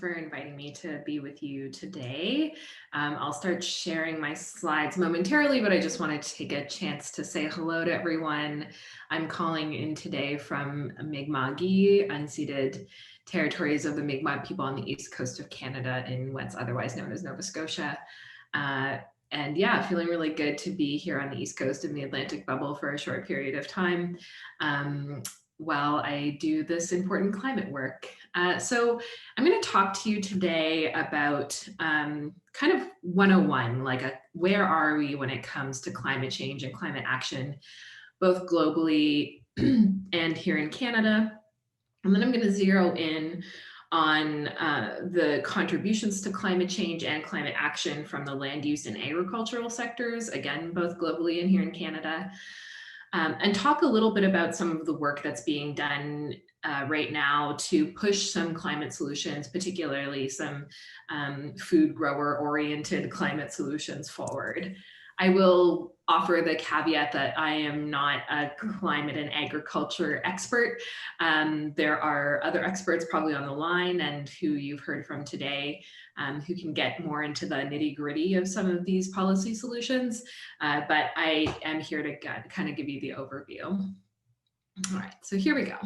for inviting me to be with you today. I'll start sharing my slides momentarily, but I just wanted to take a chance to say hello to everyone. I'm calling in today from Mi'kmaq, unceded territories of the Mi'kmaq people on the east coast of Canada in what's otherwise known as Nova Scotia. And yeah, feeling really good to be here on the East Coast in the Atlantic bubble for a short period of time while I do this important climate work. So I'm going to talk to you today about kind of 101, like where are we when it comes to climate change and climate action, both globally and here in Canada. And then I'm going to zero in on the contributions to climate change and climate action from the land use and agricultural sectors, again, both globally and here in Canada, and talk a little bit about some of the work that's being done right now to push some climate solutions, particularly some food grower oriented climate solutions forward. I will offer the caveat that I am not a climate and agriculture expert. There are other experts probably on the line and who you've heard from today who can get more into the nitty gritty of some of these policy solutions. But I am here to kind of give you the overview. All right, so here we go.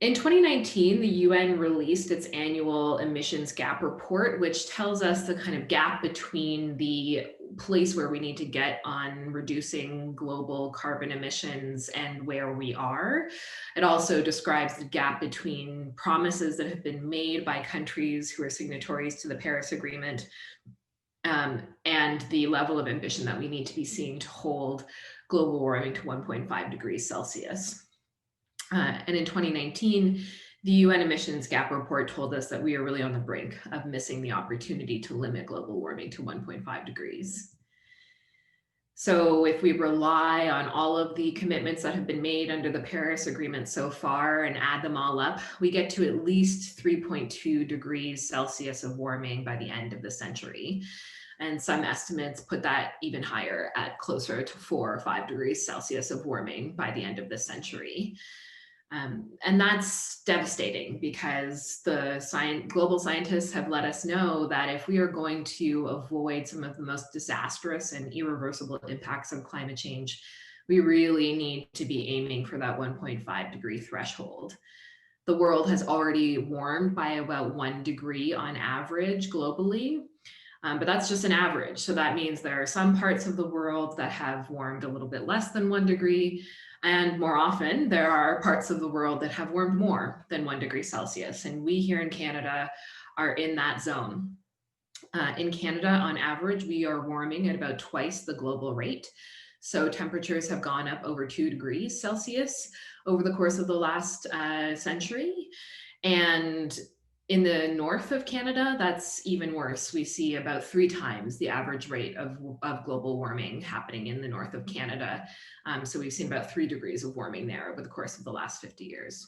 In 2019, the UN released its annual emissions gap report, which tells us the kind of gap between the place where we need to get on reducing global carbon emissions and where we are. It also describes the gap between promises that have been made by countries who are signatories to the Paris Agreement and the level of ambition that we need to be seeing to hold global warming to 1.5 degrees Celsius. And in 2019, the UN emissions gap report told us that we are really on the brink of missing the opportunity to limit global warming to 1.5 degrees. So if we rely on all of the commitments that have been made under the Paris Agreement so far and add them all up, we get to at least 3.2 degrees Celsius of warming by the end of the century. And some estimates put that even higher at closer to 4 or 5 degrees Celsius of warming by the end of the century. And that's devastating because the global scientists have let us know that if we are going to avoid some of the most disastrous and irreversible impacts of climate change, we really need to be aiming for that 1.5 degree threshold. The world has already warmed by about 1 degree on average globally, but that's just an average. So that means there are some parts of the world that have warmed a little bit less than 1 degree. And more often, there are parts of the world that have warmed more than 1 degree Celsius. And we here in Canada are in that zone. In Canada, on average, we are warming at about twice the global rate. So temperatures have gone up over 2 degrees Celsius over the course of the last century. And in the north of Canada, that's even worse. We see about 3 times the average rate of global warming happening in the north of Canada. So we've seen about 3 degrees of warming there over the course of the last 50 years.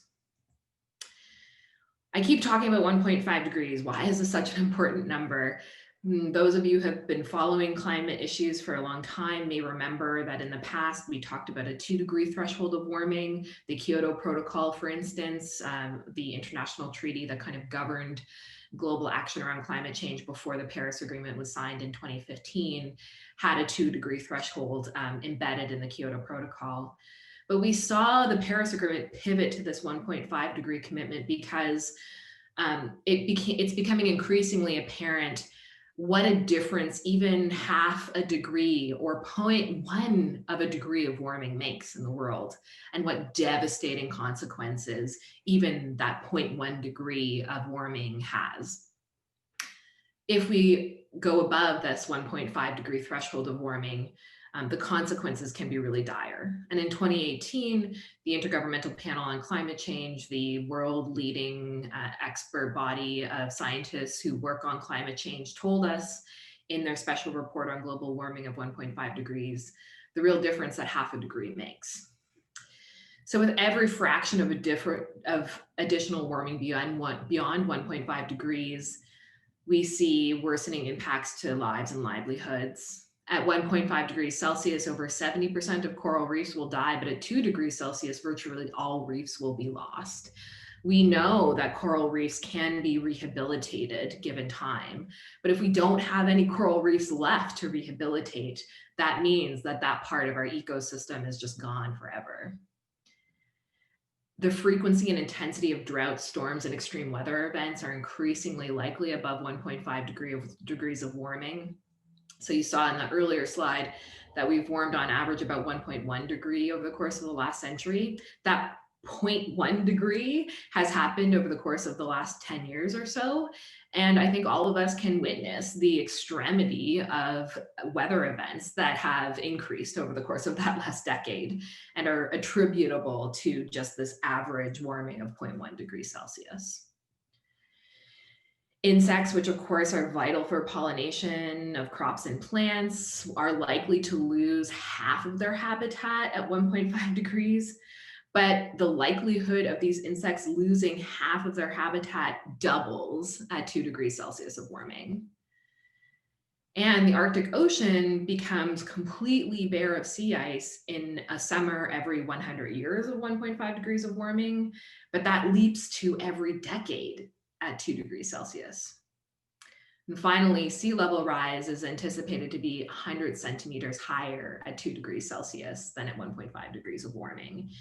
I keep talking about 1.5 degrees. Why is this such an important number? Those of you who have been following climate issues for a long time may remember that in the past, we talked about a 2 degree threshold of warming. The Kyoto Protocol, for instance, the international treaty that kind of governed global action around climate change before the Paris Agreement was signed in 2015, had a 2 degree threshold embedded in the Kyoto Protocol. But we saw the Paris Agreement pivot to this 1.5 degree commitment because it's becoming increasingly apparent what a difference even half a degree or 0.1 of a degree of warming makes in the world, and what devastating consequences even that 0.1 degree of warming has. If we go above this 1.5 degree threshold of warming, the consequences can be really dire. And in 2018, the Intergovernmental Panel on Climate Change, the world leading expert body of scientists who work on climate change, told us in their special report on global warming of 1.5 degrees, the real difference that half a degree makes. So with every fraction of additional warming beyond 1.5 degrees, we see worsening impacts to lives and livelihoods. At 1.5 degrees Celsius, over 70% of coral reefs will die, but at 2 degrees Celsius, virtually all reefs will be lost. We know that coral reefs can be rehabilitated given time, but if we don't have any coral reefs left to rehabilitate, that means that that part of our ecosystem is just gone forever. The frequency and intensity of drought, storms, and extreme weather events are increasingly likely above 1.5 degrees of warming. So you saw in the earlier slide that we've warmed on average about 1.1 degree over the course of the last century. That 0.1 degree has happened over the course of the last 10 years or so. And I think all of us can witness the extremity of weather events that have increased over the course of that last decade and are attributable to just this average warming of 0.1 degrees Celsius. Insects, which of course are vital for pollination of crops and plants, are likely to lose half of their habitat at 1.5 degrees. But the likelihood of these insects losing half of their habitat doubles at 2 degrees Celsius of warming. And the Arctic Ocean becomes completely bare of sea ice in a summer every 100 years of 1.5 degrees of warming, but that leaps to every decade at 2 degrees Celsius. And finally, sea level rise is anticipated to be 100 centimeters higher at 2 degrees Celsius than at 1.5 degrees of warming.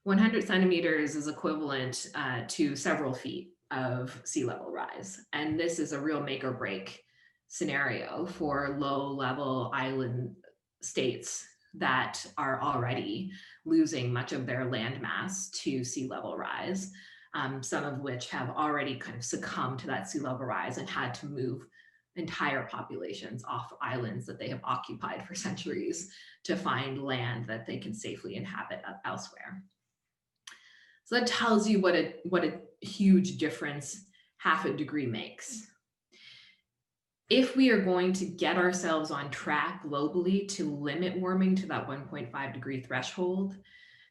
100 centimeters is equivalent to several feet of sea level rise. And this is a real make or break scenario for low level island states that are already losing much of their land mass to sea level rise, some of which have already kind of succumbed to that sea level rise and had to move entire populations off islands that they have occupied for centuries to find land that they can safely inhabit elsewhere. So that tells you what a huge difference half a degree makes. If we are going to get ourselves on track globally to limit warming to that 1.5 degree threshold,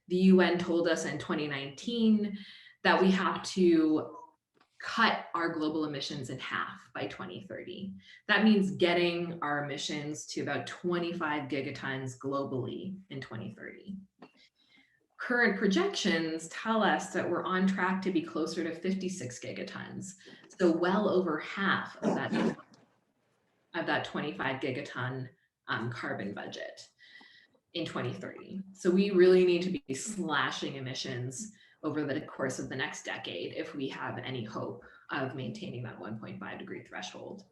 the UN told us in 2019 that we have to cut our global emissions in half by 2030. That means getting our emissions to about 25 gigatons globally in 2030. Current projections tell us that we're on track to be closer to 56 gigatons, so well over half of that 25 gigaton carbon budget in 2030. So we really need to be slashing emissions over the course of the next decade if we have any hope of maintaining that 1.5 degree threshold.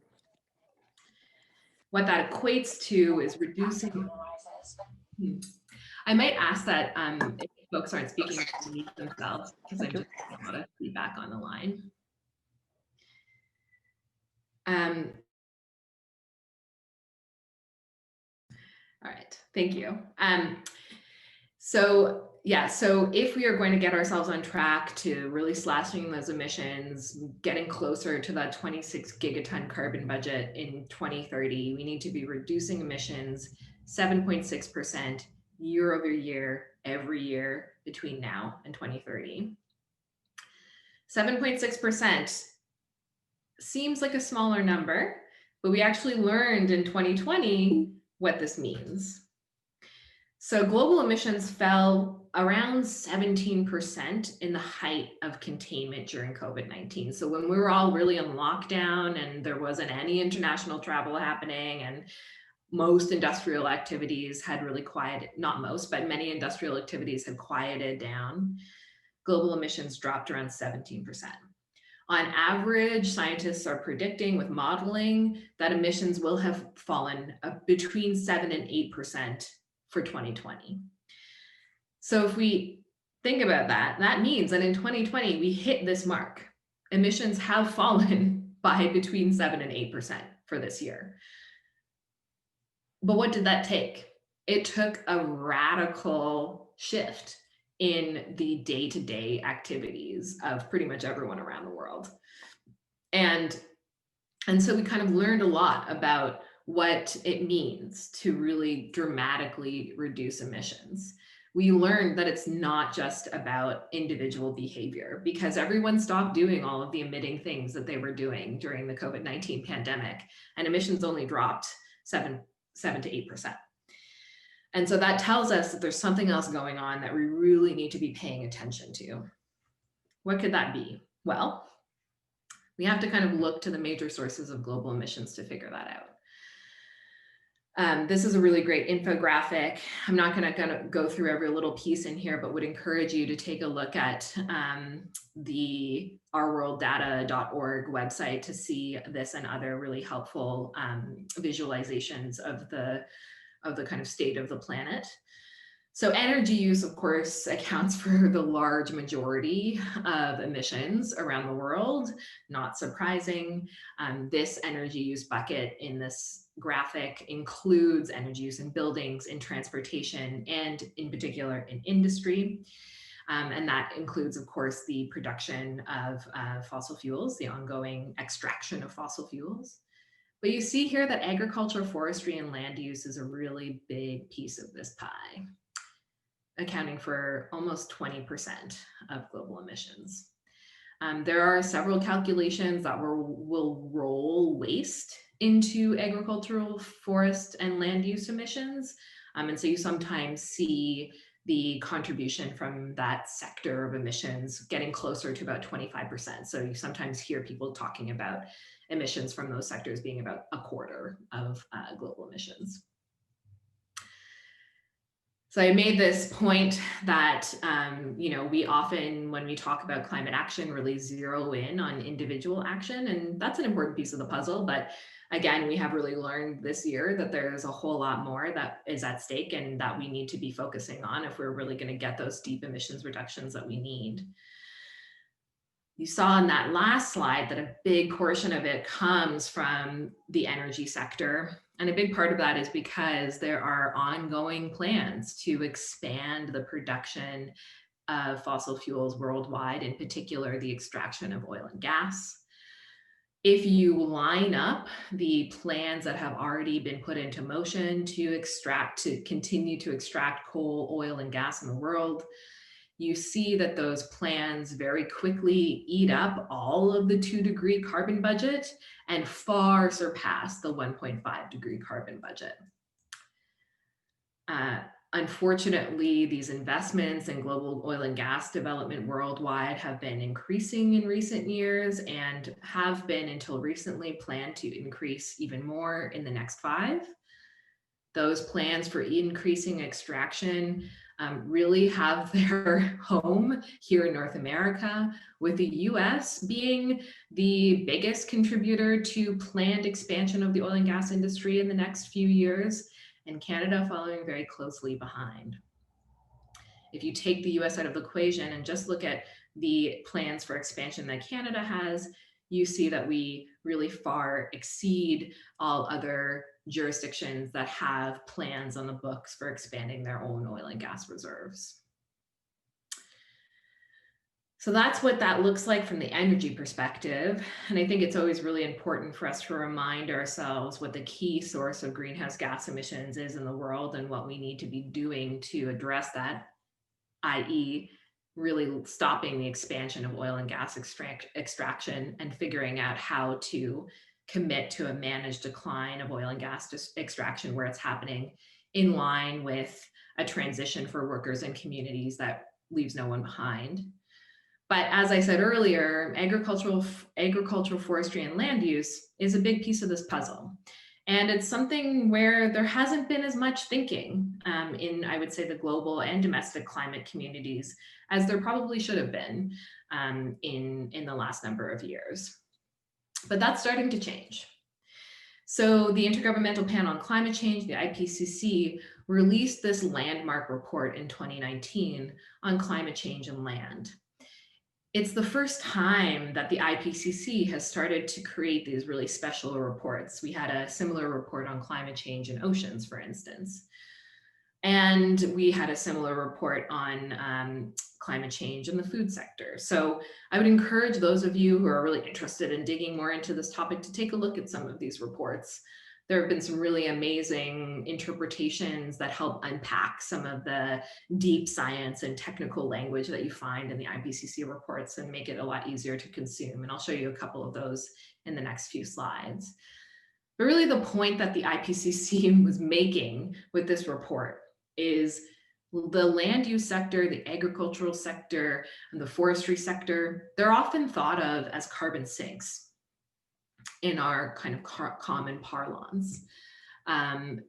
What that equates to is reducing. I might ask that if folks aren't speaking to mute themselves, because I'm just getting a lot of feedback on the line. All right, thank you. So if we are going to get ourselves on track to really slashing those emissions, getting closer to that 26 gigaton carbon budget in 2030, we need to be reducing emissions 7.6% year over year, every year between now and 2030. 7.6% seems like a smaller number, but we actually learned in 2020 what this means. So global emissions fell around 17% in the height of containment during COVID-19. So when we were all really on lockdown and there wasn't any international travel happening and most industrial activities had really quieted, not most, but many industrial activities had quieted down, global emissions dropped around 17%. On average, scientists are predicting with modeling that emissions will have fallen between 7 and 8% for 2020. So if we think about that, that means that in 2020, we hit this mark. Emissions have fallen by between 7 and 8% for this year. But what did that take? It took a radical shift in the day-to-day activities of pretty much everyone around the world. And so we kind of learned a lot about what it means to really dramatically reduce emissions. We learned that it's not just about individual behavior, because everyone stopped doing all of the emitting things that they were doing during the COVID-19 pandemic, and emissions only dropped 7 to 8%. And so that tells us that there's something else going on that we really need to be paying attention to. What could that be? Well, we have to kind of look to the major sources of global emissions to figure that out. This is a really great infographic. I'm not going to go through every little piece in here, but would encourage you to take a look at the ourworlddata.org website to see this and other really helpful visualizations of the kind of state of the planet. So energy use, of course, accounts for the large majority of emissions around the world. Not surprising. This energy use bucket in this graphic includes energy use in buildings, in transportation, and in particular in industry. And that includes, of course, the production of fossil fuels, the ongoing extraction of fossil fuels. But you see here that agriculture, forestry, and land use is a really big piece of this pie, accounting for almost 20% of global emissions. There are several calculations that will roll waste into agricultural, forest, and land use emissions. And so you sometimes see the contribution from that sector of emissions getting closer to about 25%. So you sometimes hear people talking about emissions from those sectors being about a quarter of global emissions. So I made this point that, we often, when we talk about climate action, really zero in on individual action, and that's an important piece of the puzzle. But again, we have really learned this year that there's a whole lot more that is at stake and that we need to be focusing on if we're really going to get those deep emissions reductions that we need. You saw in that last slide that a big portion of it comes from the energy sector. And a big part of that is because there are ongoing plans to expand the production of fossil fuels worldwide, in particular, the extraction of oil and gas. If you line up the plans that have already been put into motion to continue to extract coal, oil, and gas in the world, you see that those plans very quickly eat up all of the 2-degree carbon budget and far surpass the 1.5-degree carbon budget. Unfortunately, these investments in global oil and gas development worldwide have been increasing in recent years and have been until recently planned to increase even more in the next 5. Those plans for increasing extraction really have their home here in North America, with the US being the biggest contributor to planned expansion of the oil and gas industry in the next few years, and Canada following very closely behind. If you take the US out of the equation and just look at the plans for expansion that Canada has, you see that we really far exceed all other jurisdictions that have plans on the books for expanding their own oil and gas reserves. So that's what that looks like from the energy perspective. And I think it's always really important for us to remind ourselves what the key source of greenhouse gas emissions is in the world and what we need to be doing to address that, i.e., really stopping the expansion of oil and gas extraction and figuring out how to commit to a managed decline of oil and gas extraction where it's happening in line with a transition for workers and communities that leaves no one behind. But as I said earlier, agricultural, forestry, and land use is a big piece of this puzzle. And it's something where there hasn't been as much thinking in, I would say, the global and domestic climate communities as there probably should have been in the last number of years. But that's starting to change. So the Intergovernmental Panel on Climate Change, the IPCC, released this landmark report in 2019 on climate change and land. It's the first time that the IPCC has started to create these really special reports. We had a similar report on climate change and oceans, for instance. And we had a similar report on climate change in the food sector. So I would encourage those of you who are really interested in digging more into this topic to take a look at some of these reports. There have been some really amazing interpretations that help unpack some of the deep science and technical language that you find in the IPCC reports and make it a lot easier to consume. And I'll show you a couple of those in the next few slides. But really the point that the IPCC was making with this report is The land use sector, the agricultural sector, and the forestry sector, they're often thought of as carbon sinks in our kind of common parlance.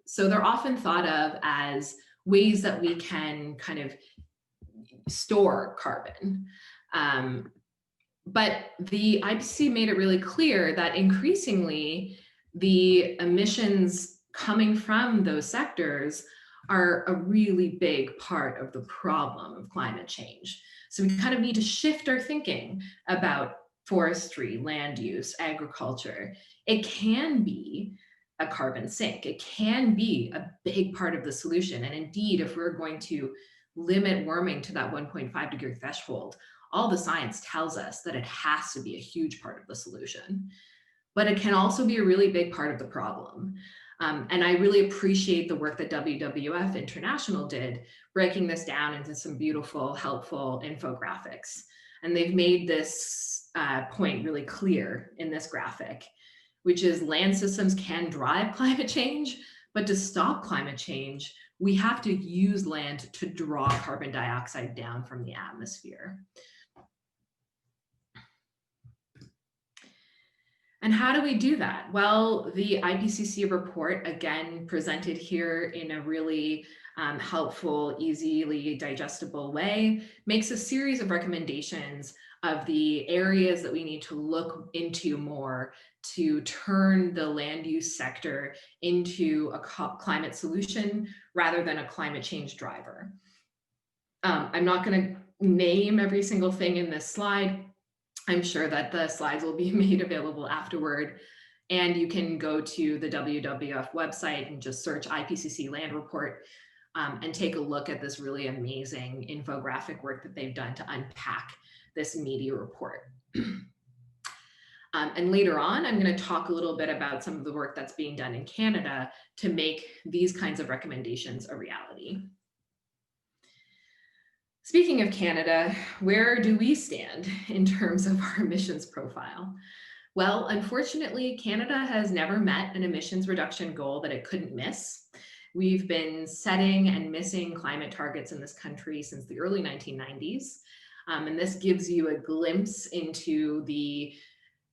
So they're often thought of as ways that we can kind of store carbon. But the IPCC made it really clear that increasingly the emissions coming from those sectors are a really big part of the problem of climate change. So we kind of need to shift our thinking about forestry, land use, agriculture. It can be a carbon sink. It can be a big part of the solution. And indeed, if we're going to limit warming to that 1.5 degree threshold, all the science tells us that it has to be a huge part of the solution. But it can also be a really big part of the problem. And I really appreciate the work that WWF International did, breaking this down into some beautiful, helpful infographics. And they've made this point really clear in this graphic, which is land systems can drive climate change, but to stop climate change, we have to use land to draw carbon dioxide down from the atmosphere. And how do we do that? Well, the IPCC report, again, presented here in a really helpful, easily digestible way, makes a series of recommendations of the areas that we need to look into more to turn the land use sector into a climate solution rather than a climate change driver. I'm not going to name every single thing in this slide. I'm sure that the slides will be made available afterward. And you can go to the WWF website and just search IPCC Land Report and take a look at this really amazing infographic work that they've done to unpack this meaty report. And later on, I'm going to talk a little bit about some of the work that's being done in Canada to make these kinds of recommendations a reality. Speaking of Canada, where do we stand in terms of our emissions profile? Well, unfortunately, Canada has never met an emissions reduction goal that it couldn't miss. We've been setting and missing climate targets in this country since the early 1990s. And this gives you a glimpse into the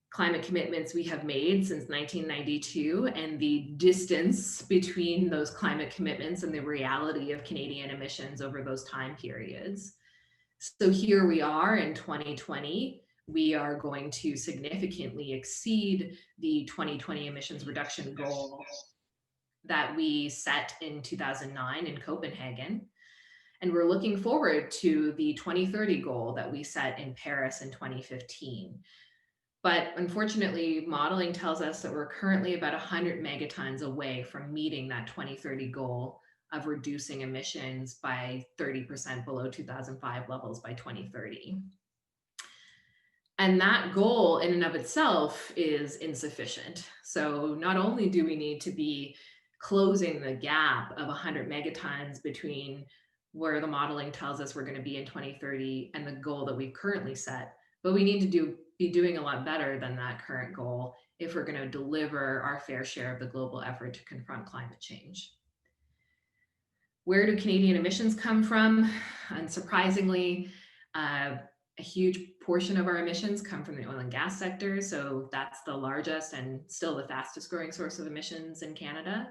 climate commitments we have made since 1992 and the distance between those climate commitments and the reality of Canadian emissions over those time periods. So here we are in 2020. We are going to significantly exceed the 2020 emissions reduction goal that we set in 2009 in Copenhagen. And we're looking forward to the 2030 goal that we set in Paris in 2015. But unfortunately, modeling tells us that we're currently about 100 megatons away from meeting that 2030 goal of reducing emissions by 30% below 2005 levels by 2030. And that goal in and of itself is insufficient. So not only do we need to be closing the gap of 100 megatons between where the modeling tells us we're going to be in 2030 and the goal that we've currently set, but we need to be doing a lot better than that current goal if we're going to deliver our fair share of the global effort to confront climate change. Where do Canadian emissions come from? Unsurprisingly, a huge portion of our emissions come from the oil and gas sector. So that's the largest and still the fastest growing source of emissions in Canada,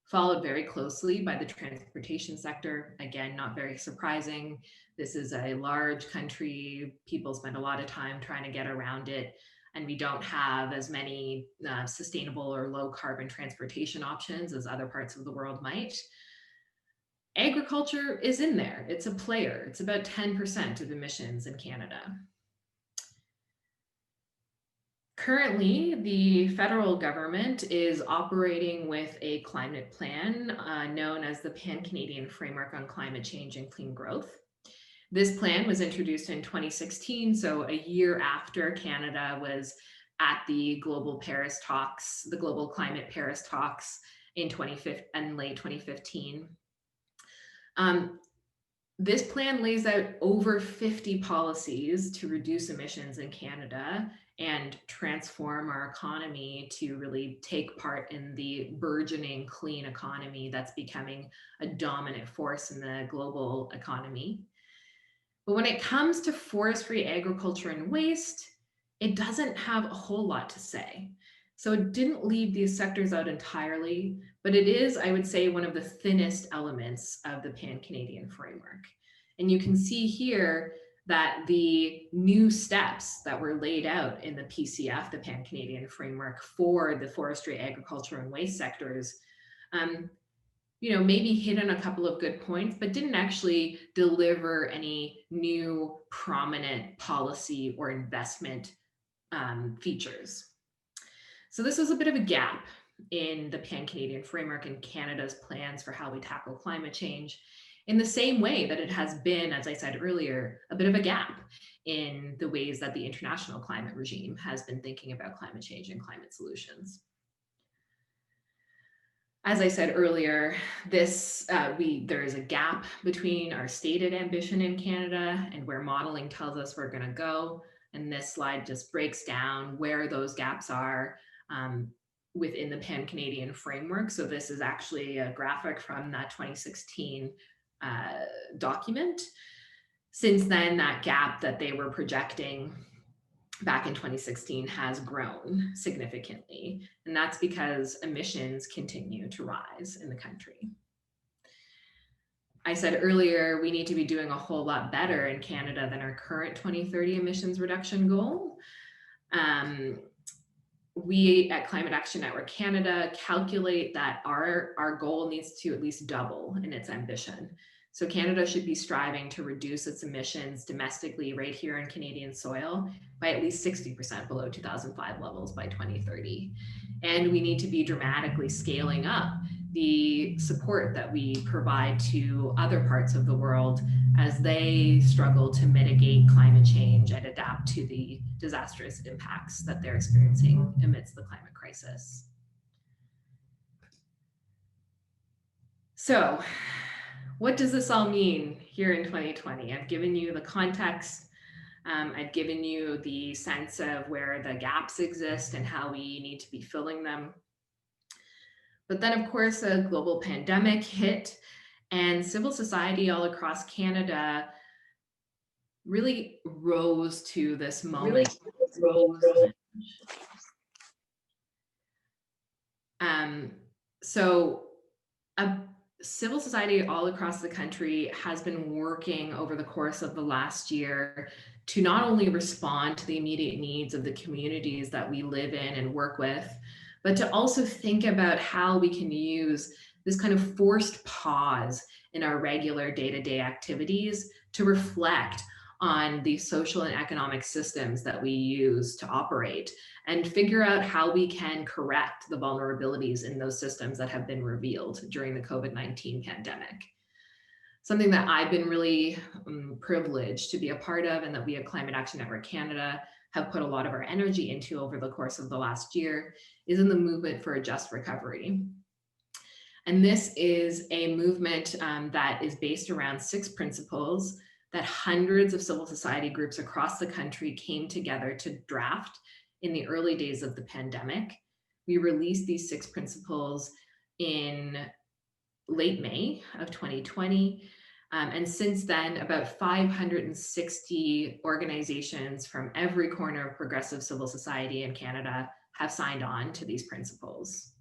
followed very closely by the transportation sector. Again, not very surprising. This is a large country. People spend a lot of time trying to get around it, and we don't have as many sustainable or low carbon transportation options as other parts of the world might. Agriculture is in there. It's a player. It's about 10% of emissions in Canada. Currently, the federal government is operating with a climate plan known as the PanCanadian Framework on Climate Change and Clean Growth. This plan was introduced in 2016, so a year after Canada was at the global Paris talks, the global climate Paris talks in late 2015. This plan lays out over 50 policies to reduce emissions in Canada and transform our economy to really take part in the burgeoning clean economy that's becoming a dominant force in the global economy. But when it comes to forestry, agriculture, and waste, it doesn't have a whole lot to say. So it didn't leave these sectors out entirely, but it is, I would say, one of the thinnest elements of the Pan-Canadian Framework. And you can see here that the new steps that were laid out in the PCF, the Pan-Canadian Framework, for the forestry, agriculture, and waste sectors, maybe hit on a couple of good points, but didn't actually deliver any new prominent policy or investment features. So this was a bit of a gap in the Pan-Canadian Framework and Canada's plans for how we tackle climate change, in the same way that it has been, as I said earlier, a bit of a gap in the ways that the international climate regime has been thinking about climate change and climate solutions. As I said earlier, there is a gap between our stated ambition in Canada and where modeling tells us we're going to go. And this slide just breaks down where those gaps are within the Pan-Canadian Framework. So this is actually a graphic from that 2016 document. Since then, that gap that they were projecting back in 2016 has grown significantly, and that's because emissions continue to rise in the country. I said earlier, we need to be doing a whole lot better in Canada than our current 2030 emissions reduction goal. We at Climate Action Network Canada calculate that our goal needs to at least double in its ambition. So Canada should be striving to reduce its emissions domestically right here in Canadian soil by at least 60% below 2005 levels by 2030. And we need to be dramatically scaling up the support that we provide to other parts of the world as they struggle to mitigate climate change and adapt to the disastrous impacts that they're experiencing amidst the climate crisis. So, what does this all mean here in 2020? I've given you the context. I've given you the sense of where the gaps exist and how we need to be filling them. But then, of course, a global pandemic hit, and civil society all across Canada really rose to this moment. Civil society all across the country has been working over the course of the last year to not only respond to the immediate needs of the communities that we live in and work with, but to also think about how we can use this kind of forced pause in our regular day-to-day activities to reflect on the social and economic systems that we use to operate and figure out how we can correct the vulnerabilities in those systems that have been revealed during the COVID-19 pandemic. Something that I've been really privileged to be a part of, and that we at Climate Action Network Canada have put a lot of our energy into over the course of the last year, is in the movement for a just recovery. And this is a movement that is based around 6 principles that hundreds of civil society groups across the country came together to draft in the early days of the pandemic. We released these 6 principles in late May of 2020. And since then, about 560 organizations from every corner of progressive civil society in Canada have signed on to these principles.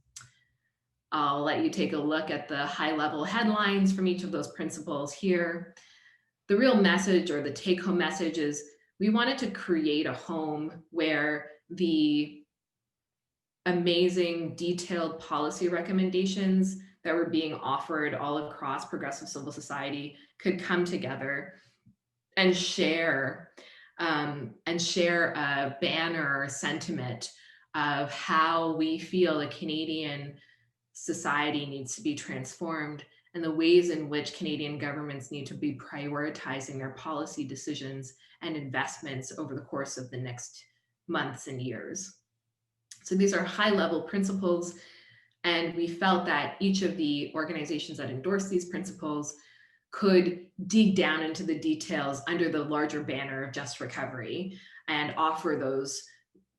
I'll let you take a look at the high-level headlines from each of those principles here. The real message, or the take-home message, is we wanted to create a home where the amazing detailed policy recommendations that were being offered all across progressive civil society could come together and share a banner or sentiment of how we feel a Canadian society needs to be transformed, and the ways in which Canadian governments need to be prioritizing their policy decisions and investments over the course of the next months and years. So these are high-level principles, and we felt that each of the organizations that endorsed these principles could dig down into the details under the larger banner of just recovery and offer those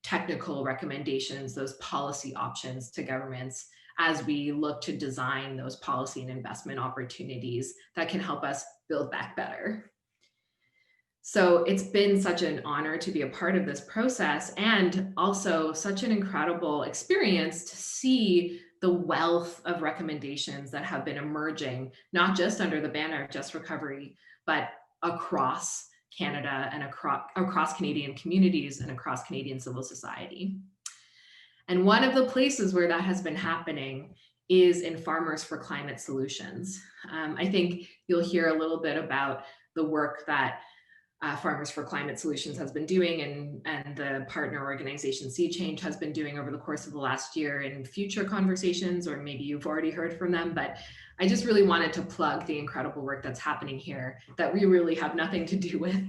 technical recommendations, those policy options to governments as we look to design those policy and investment opportunities that can help us build back better. So it's been such an honor to be a part of this process, and also such an incredible experience to see the wealth of recommendations that have been emerging, not just under the banner of Just Recovery, but across Canada and across Canadian communities and across Canadian civil society. And one of the places where that has been happening is in Farmers for Climate Solutions. I think you'll hear a little bit about the work that Farmers for Climate Solutions has been doing, and the partner organization Sea Change has been doing over the course of the last year in future conversations, or maybe you've already heard from them. But I just really wanted to plug the incredible work that's happening here that we really have nothing to do with,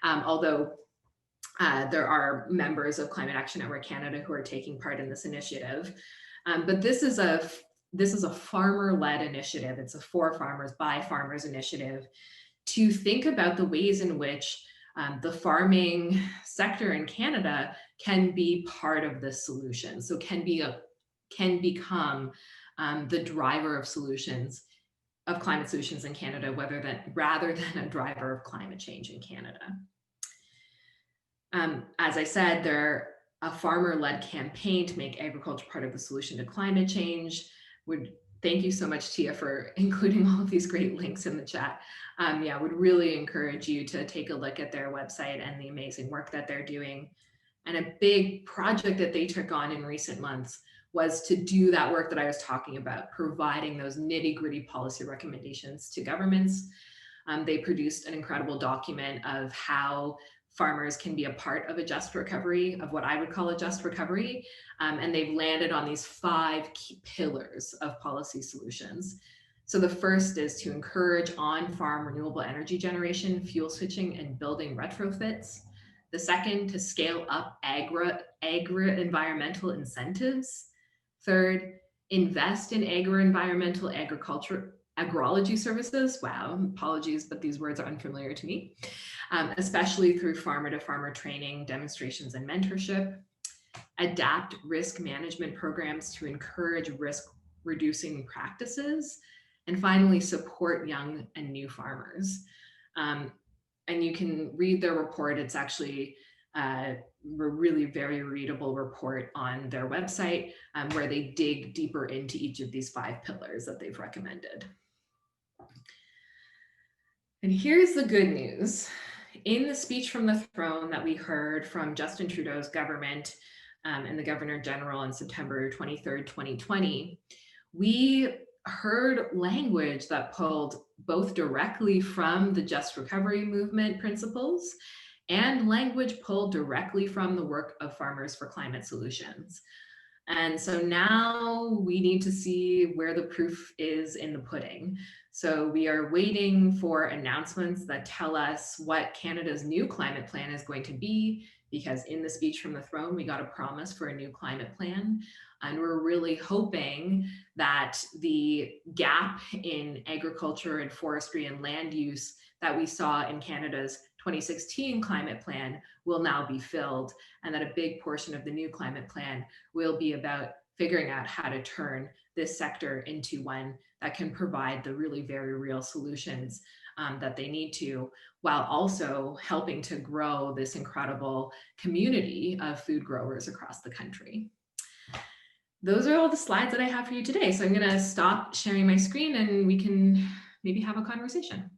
although there are members of Climate Action Network Canada who are taking part in this initiative. But this is a farmer-led initiative. It's a for farmers, by farmers initiative to think about the ways in which the farming sector in Canada can be part of this solution. So can become the driver of solutions, of climate solutions in Canada, rather than a driver of climate change in Canada. As I said, they're a farmer-led campaign to make agriculture part of the solution to climate change. Thank you so much, Tia, for including all of these great links in the chat. Yeah, would really encourage you to take a look at their website and the amazing work that they're doing. And a big project that they took on in recent months was to do that work that I was talking about, providing those nitty-gritty policy recommendations to governments. They produced an incredible document of how farmers can be a part of a just recovery, of what I would call a just recovery. And they've landed on these 5 key pillars of policy solutions. So the first is to encourage on-farm renewable energy generation, fuel switching, and building retrofits. The second, to scale up agri-environmental incentives. Third, invest in agri-environmental agrology services. Wow, apologies, but these words are unfamiliar to me. Especially through farmer-to-farmer training, demonstrations, and mentorship. Adapt risk management programs to encourage risk-reducing practices. And finally, support young and new farmers. And you can read their report. It's actually a really very readable report on their website, where they dig deeper into each of these 5 pillars that they've recommended. And here's the good news. In the speech from the throne that we heard from Justin Trudeau's government and the Governor General on September 23rd, 2020, we heard language that pulled both directly from the Just Recovery Movement principles and language pulled directly from the work of Farmers for Climate Solutions. And so now we need to see where the proof is in the pudding. So we are waiting for announcements that tell us what Canada's new climate plan is going to be, because in the speech from the throne, we got a promise for a new climate plan. And we're really hoping that the gap in agriculture and forestry and land use that we saw in Canada's 2016 climate plan will now be filled, and that a big portion of the new climate plan will be about figuring out how to turn this sector into one that can provide the really very real solutions that they need to, while also helping to grow this incredible community of food growers across the country. Those are all the slides that I have for you today. So I'm going to stop sharing my screen and we can maybe have a conversation.